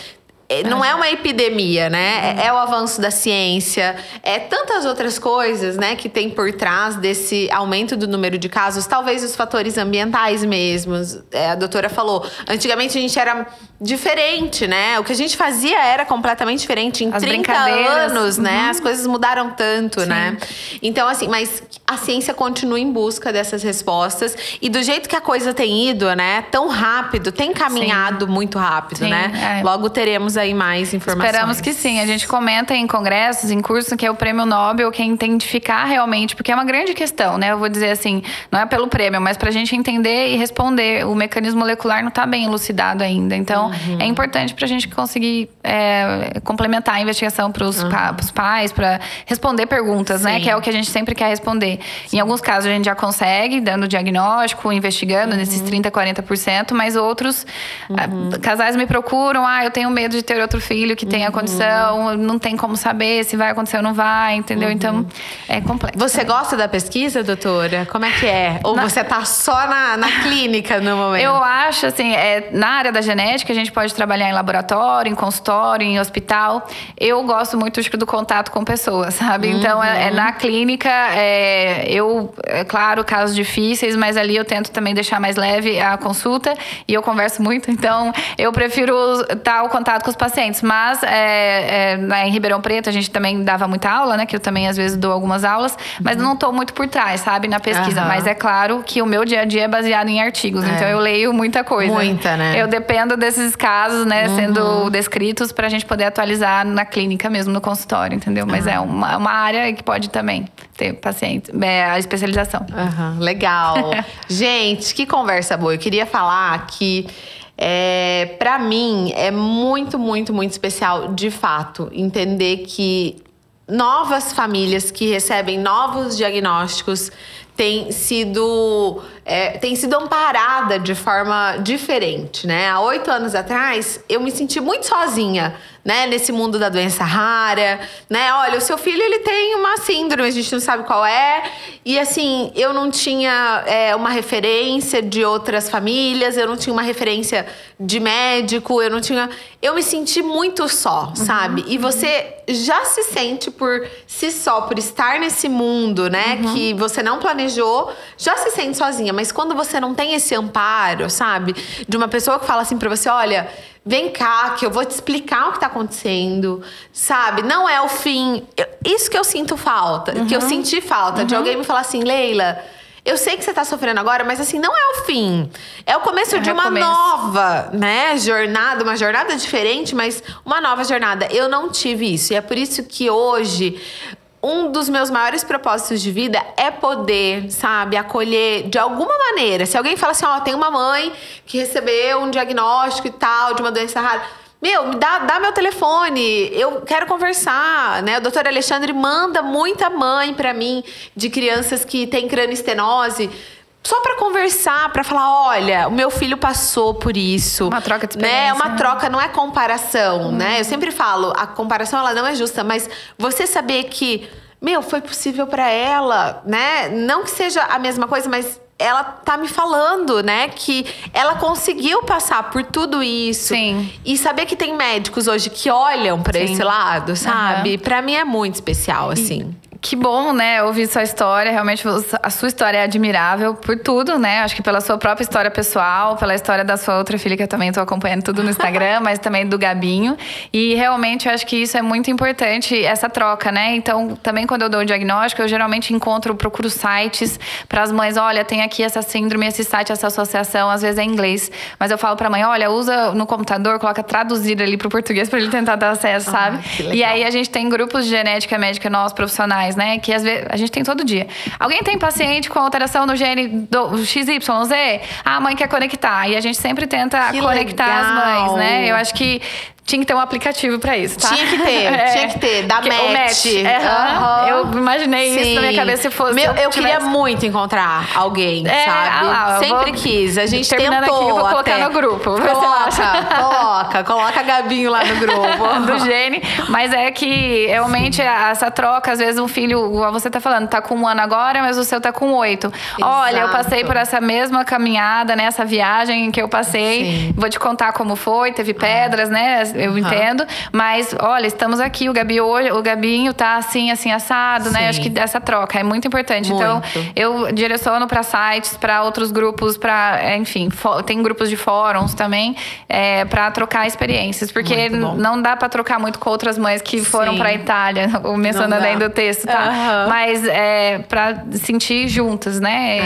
não é uma epidemia, né? É o avanço da ciência, tantas outras coisas, né, que tem por trás desse aumento do número de casos. Talvez os fatores ambientais mesmos. A doutora falou, antigamente a gente era diferente, né? O que a gente fazia era completamente diferente. Em 30 anos, né? As coisas mudaram tanto, né? Então, assim, mas a ciência continua em busca dessas respostas. E do jeito que a coisa tem ido, né? Tão rápido, tem caminhado muito rápido, né? Logo teremos aí mais informações. Esperamos que sim. A gente comenta em congressos, em cursos, que é o prêmio Nobel, que é identificar realmente, porque é uma grande questão, né? Eu vou dizer assim, não é pelo prêmio, mas pra gente entender e responder. O mecanismo molecular não tá bem elucidado ainda. Então, é importante pra gente conseguir complementar a investigação pros pais, pra responder perguntas, né? Que é o que a gente sempre quer responder. Em alguns casos, a gente já consegue, dando diagnóstico, investigando nesses 30%, 40%, mas outros casais me procuram, eu tenho medo de ter outro filho que tenha condição, não tem como saber se vai acontecer ou não vai, entendeu? Então, é complexo. Você gosta da pesquisa, doutora? Como é que é? Ou você tá só na clínica no momento? Eu acho, assim, na área da genética, a gente pode trabalhar em laboratório, em consultório, em hospital. Eu gosto muito do contato com pessoas, sabe? Então, na clínica, claro, casos difíceis, mas ali eu tento também deixar mais leve a consulta e eu converso muito, então eu prefiro estar ao contato com os pacientes. Mas em Ribeirão Preto a gente também dava muita aula, né? Que eu também às vezes dou algumas aulas, mas não estou muito por trás, sabe? Na pesquisa. Mas é claro que o meu dia a dia é baseado em artigos, então eu leio muita coisa. Muita, né? Eu dependo desses casos, né? Sendo descritos pra gente poder atualizar na clínica mesmo, no consultório, entendeu? Mas é uma área que pode também ter paciente, a especialização. Legal. Gente, que conversa boa. Eu queria falar que pra mim é muito, muito, muito especial, de fato, entender que novas famílias que recebem novos diagnósticos têm sido amparada de forma diferente, né? Há 8 anos atrás, eu me senti muito sozinha, né? Nesse mundo da doença rara, né? Olha, o seu filho, ele tem uma síndrome, a gente não sabe qual é. E assim, eu não tinha uma referência de outras famílias, eu não tinha uma referência de médico, eu me senti muito só, sabe? E você já se sente por si só, por estar nesse mundo, né? Que você não planejou, já se sente sozinha. Mas quando você não tem esse amparo, sabe? De uma pessoa que fala assim pra você, olha, vem cá, que eu vou te explicar o que tá acontecendo, sabe? Não é o fim. Isso que eu sinto falta, que eu senti falta de alguém me falar assim, Leila, eu sei que você tá sofrendo agora, mas assim, não é o fim. É o começo de uma nova, né, jornada, uma jornada diferente, mas uma nova jornada. Eu não tive isso. E é por isso que hoje um dos meus maiores propósitos de vida é poder, sabe, acolher de alguma maneira. Se alguém fala assim, tem uma mãe que recebeu um diagnóstico e tal, de uma doença rara, me dá meu telefone, eu quero conversar, né? O doutor Alexandre manda muita mãe pra mim de crianças que têm crânioestenose, só pra conversar, pra falar, olha, o meu filho passou por isso. Uma troca de experiência. Né? Uma troca, não é comparação, né? Eu sempre falo, a comparação, ela não é justa, mas você saber que, foi possível pra ela, né? Não que seja a mesma coisa, mas ela tá me falando, né? Que ela conseguiu passar por tudo isso. Sim. E saber que tem médicos hoje que olham pra esse lado, sabe? Pra mim é muito especial, assim. Que bom, né, ouvir sua história. Realmente, a sua história é admirável por tudo, né? Acho que pela sua própria história pessoal, pela história da sua outra filha, que eu também tô acompanhando tudo no Instagram, mas também do Gabinho. E realmente, eu acho que isso é muito importante, essa troca, né? Então, também quando eu dou o diagnóstico, eu geralmente procuro sites para as mães. Olha, tem aqui essa síndrome, esse site, essa associação. Às vezes é em inglês. Mas eu falo pra mãe, olha, usa no computador, coloca traduzir ali pro português pra ele tentar dar acesso, sabe? E aí, a gente tem grupos de genética médica, nós, profissionais, né? Que às vezes a gente tem todo dia. Alguém tem paciente com alteração no gene do XYZ? A mãe quer conectar. E a gente sempre tenta conectar as mães, né? Eu acho que Tinha que ter um aplicativo pra isso, tá? Tinha que ter. Da Match. O Match. Eu imaginei isso na minha cabeça se fosse. Eu queria muito encontrar alguém, sabe? Sempre quis. A gente terminando tentou aqui, eu vou até. colocar no grupo. Coloca a Gabinho lá no grupo. Do Gene. Mas é que realmente essa troca, às vezes um filho, igual você tá falando, tá com 1 ano agora, mas o seu tá com 8. Olha, eu passei por essa mesma caminhada, né? Essa viagem que eu passei. Sim. Vou te contar como foi. Teve pedras, né? Eu entendo. Mas, olha, estamos aqui. O Gabinho tá assim, assado, né? Acho que essa troca é muito importante. Então, eu direciono para sites, para outros grupos, enfim, tem grupos de fóruns também, para trocar experiências. Porque não dá para trocar muito com outras mães que foram para Itália, mencionando ainda o texto, tá? Mas para sentir juntas, né?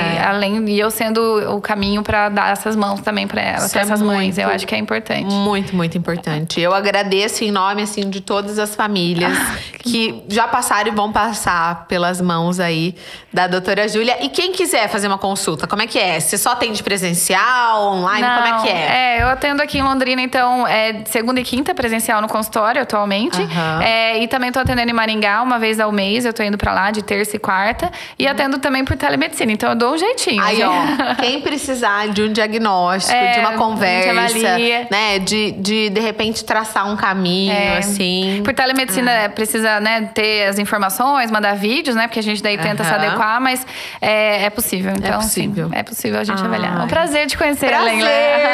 E eu sendo o caminho para dar essas mãos também para elas, para essas mães. Eu acho que é importante. Muito, muito importante. Eu agradeço em nome, assim, de todas as famílias que já passaram e vão passar pelas mãos aí da doutora Júlia. E quem quiser fazer uma consulta, como é que é? Você só atende presencial, online? Não, como é que é? Eu atendo aqui em Londrina, então, segunda e quinta presencial no consultório atualmente. E também tô atendendo em Maringá uma vez ao mês. Eu tô indo pra lá de terça e quarta. E atendo também por telemedicina. Então, eu dou um jeitinho. Aí, ó, quem precisar de um diagnóstico, de uma conversa, né? De repente, traçar um caminho, assim. Por telemedicina, precisa, né, ter as informações, mandar vídeos, né? Porque a gente daí tenta se adequar, mas é possível. Então, sim, é possível a gente avaliar. É um prazer te conhecer, Leila.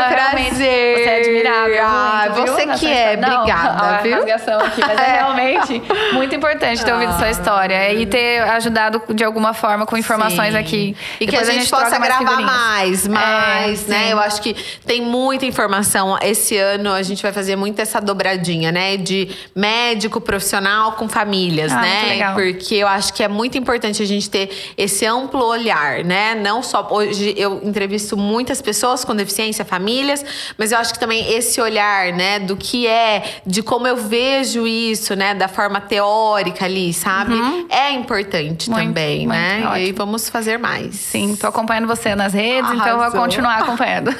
Prazer. Você é admirável. Muito, você viu? que é. Obrigada, viu? Rasgação aqui, mas é realmente muito importante ter ouvido sua história e ter ajudado de alguma forma com informações aqui. E depois que a gente possa gravar mais, né? Eu acho que tem muita informação. Esse ano a gente vai fazer muito essa dobradinha, né? De médico profissional com famílias, né? Muito legal. Porque eu acho que é muito importante a gente ter esse amplo olhar, né? Não só… Hoje eu entrevisto muitas pessoas com deficiência, famílias, mas eu acho que também esse olhar, né? Do que de como eu vejo isso, né? Da forma teórica ali, sabe? É importante também, né? Ótimo. E aí vamos fazer mais. Sim, tô acompanhando você nas redes, então eu vou continuar acompanhando.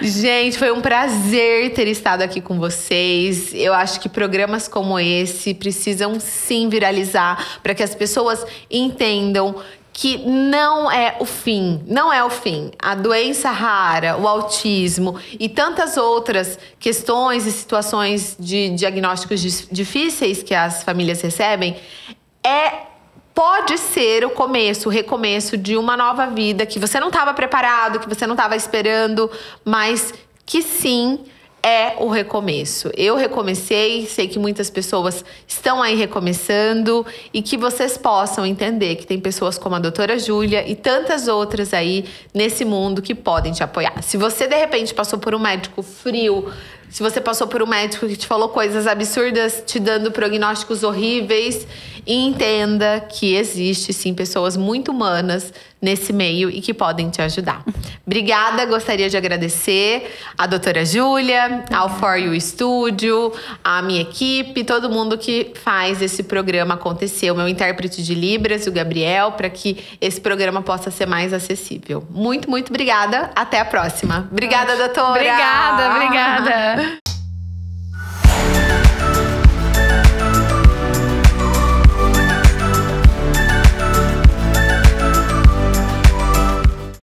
Gente, foi um prazer ter estado aqui com vocês. Eu acho que programas como esse precisam sim viralizar para que as pessoas entendam que não é o fim, não é o fim. A doença rara, o autismo e tantas outras questões e situações de diagnósticos difíceis que as famílias recebem pode ser o começo, o recomeço de uma nova vida que você não estava preparado, que você não estava esperando, mas que sim é o recomeço. Eu recomecei, sei que muitas pessoas estão aí recomeçando e que vocês possam entender que tem pessoas como a doutora Júlia e tantas outras aí nesse mundo que podem te apoiar. Se você, de repente, passou por um médico frio, se você passou por um médico que te falou coisas absurdas, te dando prognósticos horríveis, entenda que existe, sim, pessoas muito humanas nesse meio e que podem te ajudar. Obrigada, gostaria de agradecer a doutora Júlia, ao For You Studio, a minha equipe, todo mundo que faz esse programa acontecer, o meu intérprete de Libras, o Gabriel, para que esse programa possa ser mais acessível. Muito, muito obrigada. Até a próxima. Obrigada, doutora. Obrigada.